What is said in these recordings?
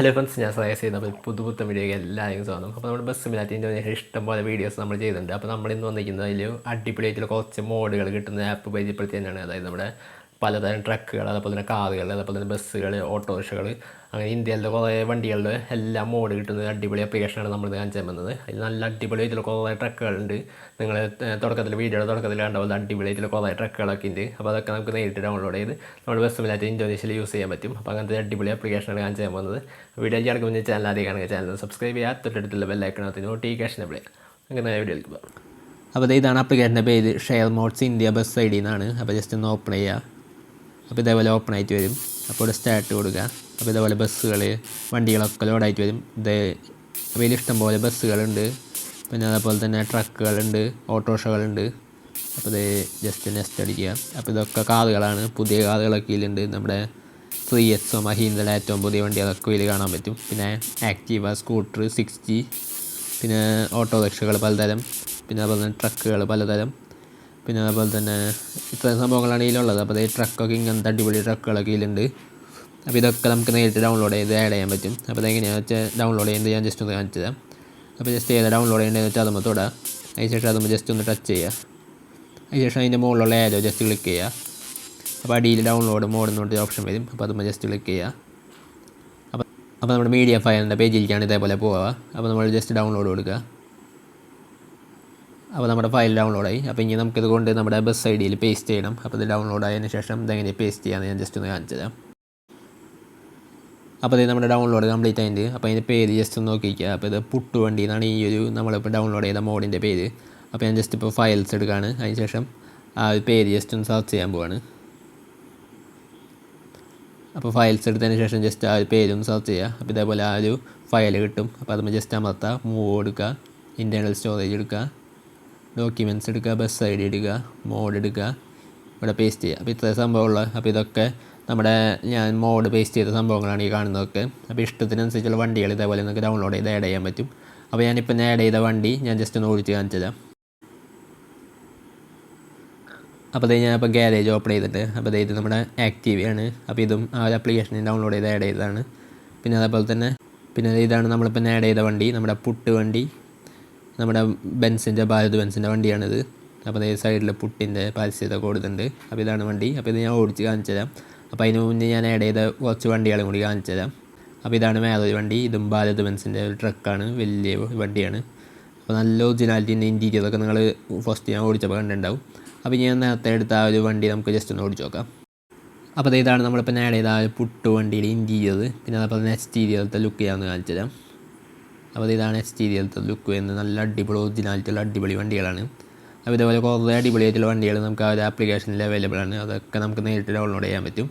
Hello friends, ഞാൻ suggest ചെയ്യുന്നത് പുതുപുത്തൻ വീഡിയോ എല്ലാവരും തോന്നും. അപ്പോൾ നമ്മുടെ ബസ് സിമുലേറ്ററിൻ്റെ ഇഷ്ടംപോലെ വീഡിയോസ് നമ്മൾ ചെയ്യുന്നുണ്ട്. അപ്പോൾ നമ്മൾ ഇന്ന് വന്നിരിക്കുന്നത് അതിൽ അടിപൊളിയായിട്ടുള്ള കുറച്ച് മോഡുകൾ കിട്ടുന്ന ആപ്പ് പരിചയപ്പെടുത്തി തന്നെയാണ്. അതായത് നമ്മുടെ പലതരം ട്രക്കുകൾ, അതേപോലെ തന്നെ കാറുകൾ, അതേപോലെ തന്നെ ബസ്സുകൾ, ഓട്ടോറിക്ഷകൾ, അങ്ങനെ ഇന്ത്യയിലെ കുറേ വണ്ടികളുടെ എല്ലാം മോഡ് കിട്ടുന്ന അടിപൊളി ആപ്ലിക്കേഷനാണ് നമ്മൾ കാണിച്ചാൽ വന്നത്. അതിൽ നല്ല അടിപൊളിയായിട്ടുള്ള കുറേ ട്രക്കുകളുണ്ട്. നിങ്ങൾ വീഡിയോയുടെ തുടക്കത്തിൽ കണ്ട പോലെ അടിപൊളിയായിട്ടുള്ള കുറേ ട്രക്കുകളൊക്കെ ഉണ്ട്. അപ്പോൾ അതൊക്കെ നമുക്ക് നേരിട്ട് ഡൗൺലോഡ് ചെയ്ത് നമ്മുടെ ബസ് സിമുലേറ്റർ ഇന്തോനേഷ്യയിൽ യൂസ് ചെയ്യാൻ പറ്റും. അപ്പോൾ അങ്ങനത്തെ അടിപൊളി ആപ്ലിക്കേഷനാണ് കാണിച്ചാൽ പോകുന്നത്. വീഡിയോ കിടക്കും മുന്നേ ചാനൽ ആദ്യം കാണുക, ചാനൽ സബ്സ്ക്രൈബ് ചെയ്യുക, തൊട്ടടുത്തുള്ള ബെല്ലൈക്കണത്തിന് നോട്ടിഫിക്കേഷൻ അപ്ലൈ അങ്ങനെ വീഡിയോയിലേക്ക് പോകാം. അപ്പോൾ ഇതാണ് ആപ്ലിക്കേഷൻ്റെ പേര്, share modes India bus I D എന്നാണ്. അപ്പോൾ ജസ്റ്റ് ഒന്ന് ഓപ്പൺ ചെയ്യുക. അപ്പോൾ ഇതേപോലെ ഓപ്പൺ ആയിട്ട് വരും. അപ്പോൾ ഇവിടെ സ്റ്റാർട്ട് കൊടുക്കുക. അപ്പോൾ ഇതേപോലെ ബസ്സുകൾ, വണ്ടികളൊക്കെ ലോഡായിട്ട് വരും. അപ്പോൾ ഇതിൽ ഇഷ്ടംപോലെ ബസ്സുകളുണ്ട്, പിന്നെ അതേപോലെ തന്നെ ട്രക്കുകളുണ്ട്, ഓട്ടോറിക്ഷകളുണ്ട്. അപ്പോൾ ഇത് ജസ്റ്റ് നെക്സ്റ്റ് അടിക്കുക. അപ്പോൾ ഇതൊക്കെ കാറുകളാണ്, പുതിയ കാറുകളൊക്കെ ഇതിലുണ്ട്. നമ്മുടെ 3XO മഹീന്ദ്രയുടെ ഏറ്റവും പുതിയ വണ്ടികളൊക്കെ ഇതിൽ കാണാൻ പറ്റും. പിന്നെ ആക്റ്റീവ, സ്കൂട്ടർ, 6G, പിന്നെ ഓട്ടോറിക്ഷകൾ പലതരം, പിന്നെ അതുപോലെ തന്നെ ട്രക്കുകൾ പലതരം, പിന്നെ അതുപോലെ തന്നെ ഇത്രയും സംഭവങ്ങളാണ് ഇതിലുള്ളത്. അപ്പോൾ ഈ ട്രക്കൊക്കെ ഇങ്ങനത്തെ അടിപൊളി ട്രക്കുകളൊക്കെ ഇതിലുണ്ട്. അപ്പോൾ ഇതൊക്കെ നമുക്ക് നേരിട്ട് ഡൗൺലോഡ് ചെയ്ത് ആഡ് ചെയ്യാൻ പറ്റും. അപ്പോൾ അതെങ്ങനെയാണെന്ന് വെച്ചാൽ ഡൗൺലോഡ് ചെയ്യുന്നത് ഞാൻ ജസ്റ്റ് ഒന്ന് കാണിച്ചു തരാം. അപ്പോൾ ജസ്റ്റ് ചെയ്ത് ഡൗൺലോഡ് ചെയ്യേണ്ടതെന്ന് വെച്ചാൽ അതുമ്പോൾ തൊടുക. അതിനുശേഷം അതുമ്പോൾ ജസ്റ്റ് ഒന്ന് ടച്ച് ചെയ്യുക. അതിനുശേഷം അതിൻ്റെ മുകളിലുള്ള ഏരോ ജസ്റ്റ് ക്ലിക്ക് ചെയ്യുക. അപ്പോൾ അടിയിൽ ഡൗൺലോഡ് മോഡ് എന്നൊരു ഓപ്ഷൻ വരും. അപ്പോൾ അതുമ്പോൾ ജസ്റ്റ് ക്ലിക്ക് ചെയ്യുക. അപ്പോൾ നമ്മുടെ മീഡിയ ഫയലിൻ്റെ പേജിലേക്കാണ് ഇതേപോലെ പോവുക. അപ്പോൾ നമ്മൾ ജസ്റ്റ് ഡൗൺലോഡ് കൊടുക്കുക. അപ്പോൾ നമ്മുടെ ഫയൽ ഡൗൺലോഡായി. അപ്പോൾ ഇനി നമുക്കിത് കൊണ്ട് നമ്മുടെ ബസ് ഐ ഡിയിൽ പേസ്റ്റ് ചെയ്യണം. അപ്പോൾ ഇത് ഡൗൺലോഡ് ആയതിനു ശേഷം ഇതെങ്ങനെ പേസ്റ്റ് ചെയ്യാമെന്ന് ഞാൻ ജസ്റ്റ് ഒന്ന് കാണിച്ചു തരാം. അപ്പോൾ ഇത് നമ്മുടെ ഡൗൺലോഡ് കംപ്ലീറ്റ് ആയിട്ട്. അപ്പോൾ അതിൻ്റെ പേര് ജസ്റ്റ് ഒന്ന് നോക്കിക്കുക. അപ്പോൾ ഇത് പുട്ടു വണ്ടി എന്നാണ് ഈ ഒരു നമ്മളിപ്പോൾ ഡൗൺലോഡ് ചെയ്ത മോഡിൻ്റെ പേര്. അപ്പോൾ ഞാൻ ജസ്റ്റ് ഇപ്പോൾ ഫയൽസ് എടുക്കുകയാണ്. അതിന് ശേഷം ആ ഒരു പേര് ജസ്റ്റ് ഒന്ന് സെർച്ച് ചെയ്യാൻ പോവാണ്. അപ്പോൾ ഫയൽസ് എടുത്തതിന് ശേഷം ജസ്റ്റ് ആ ഒരു പേരൊന്ന് സെർച്ച് ചെയ്യുക. അപ്പോൾ ഇതേപോലെ ആ ഒരു ഫയൽ കിട്ടും. അപ്പോൾ അതുമ്പോൾ ജസ്റ്റ് അമർത്തുക, മൂവ് എടുക്കുക, ഇൻറ്റേർണൽ സ്റ്റോറേജ് എടുക്കുക, ഡോക്യുമെൻറ്റ്സ് എടുക്കുക, ബസ് ഐ ഡി എടുക്കുക, മോഡ് എടുക്കുക, ഇവിടെ പേസ്റ്റ് ചെയ്യുക. അപ്പോൾ ഇത്ര സംഭവമുള്ള. അപ്പോൾ ഇതൊക്കെ ഞാൻ മോഡ് പേസ്റ്റ് ചെയ്ത സംഭവങ്ങളാണ് ഈ കാണുന്നതൊക്കെ. അപ്പോൾ ഇഷ്ടത്തിനനുസരിച്ചുള്ള വണ്ടികൾ ഇതേപോലെ നമുക്ക് ഡൗൺലോഡ് ചെയ്ത് ആഡ് ചെയ്യാൻ പറ്റും. അപ്പോൾ ഞാനിപ്പോൾ ആഡ് ചെയ്ത വണ്ടി ഞാൻ ജസ്റ്റ് ഒന്ന് ഓടിച്ച് കാണിച്ചു തരാം. അപ്പോൾ ഇത് ഞാനിപ്പോൾ ഗ്യാരേജ് ഓപ്പൺ ചെയ്തിട്ട്, അപ്പോൾ ഇത് നമ്മുടെ ആക്റ്റീവയാണ്. അപ്പോൾ ഇതും ആ ഒരു ആപ്ലിക്കേഷനിൽ ഡൗൺലോഡ് ചെയ്ത് ആഡ് ചെയ്തതാണ്. പിന്നെ അതേപോലെ തന്നെ ഇതാണ് നമ്മളിപ്പോൾ ആഡ് ചെയ്ത വണ്ടി, നമ്മുടെ പുട്ട് വണ്ടി, നമ്മുടെ ഭാരത് ബെൻസിൻ്റെ വണ്ടിയാണിത്. അപ്പോൾ ഈ സൈഡിൽ പുട്ടിൻ്റെ പരസ്യത കൊടുക്കുന്നുണ്ട്. അപ്പോൾ ഇതാണ് വണ്ടി. അപ്പോൾ ഇത് ഞാൻ ഓടിച്ച് കാണിച്ചു തരാം. അപ്പോൾ അതിന് മുന്നേ ഞാൻ ആഡ് ചെയ്ത കുറച്ച് വണ്ടികളും കൂടി കാണിച്ചു തരാം. അപ്പോൾ ഇതാണ് വേറൊരു വണ്ടി. ഇതും ഭാരത് ബെൻസിൻ്റെ ഒരു ട്രക്കാണ്, വലിയ വണ്ടിയാണ്. അപ്പോൾ നല്ല ഒറിജിനാലിറ്റിൻ്റെ ഇൻറ്റീരിയറൊക്കെ നിങ്ങൾ ഫസ്റ്റ് ഞാൻ ഓടിച്ചപ്പോൾ കണ്ടിട്ടുണ്ടാവും. അപ്പോൾ ഞാൻ നേരത്തെ എടുത്ത ആ ഒരു വണ്ടി നമുക്ക് ജസ്റ്റ് ഒന്ന് ഓടിച്ച് നോക്കാം. അപ്പോൾ ഇതാണ് നമ്മളിപ്പോൾ ആഡ് ചെയ്ത ആ ഒരു പുട്ട് വണ്ടിയുടെ ഇൻറ്റീരിയർ, പിന്നെ അതേപോലെ തന്നെ എക്സ്റ്റീരിയറത്തെ ലുക്ക് ചെയ്യാമെന്ന് കാണിച്ചു തരാം. അപ്പോൾ ഇതാണ് എക്സ്റ്റീരിയറത്തെ ലുക്ക് വരുന്നത്. നല്ല അടിപൊളി ഒറിജിനാലിറ്റിയുള്ള അടിപൊളി വണ്ടികളാണ്. അപ്പോൾ ഇതേപോലെ കുറേ അടിപൊളിയായിട്ടുള്ള വണ്ടികൾ നമുക്ക് ആ ഒരു ആപ്ലിക്കേഷനിൽ അവൈലബിൾ ആണ്. അതൊക്കെ നമുക്ക് നേരിട്ട് ഡൗൺലോഡ് ചെയ്യാൻ പറ്റും.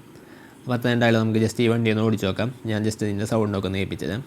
അപ്പോൾ അത്ര എന്തായാലും നമുക്ക് ജസ്റ്റ് ഈ വണ്ടി ഒന്ന് ഓടിച്ച് നോക്കാം. ഞാൻ ജസ്റ്റ് ഇതിൻ്റെ സൗണ്ടൊക്കെ ഒന്ന് കേൾപ്പിച്ചു തരാം.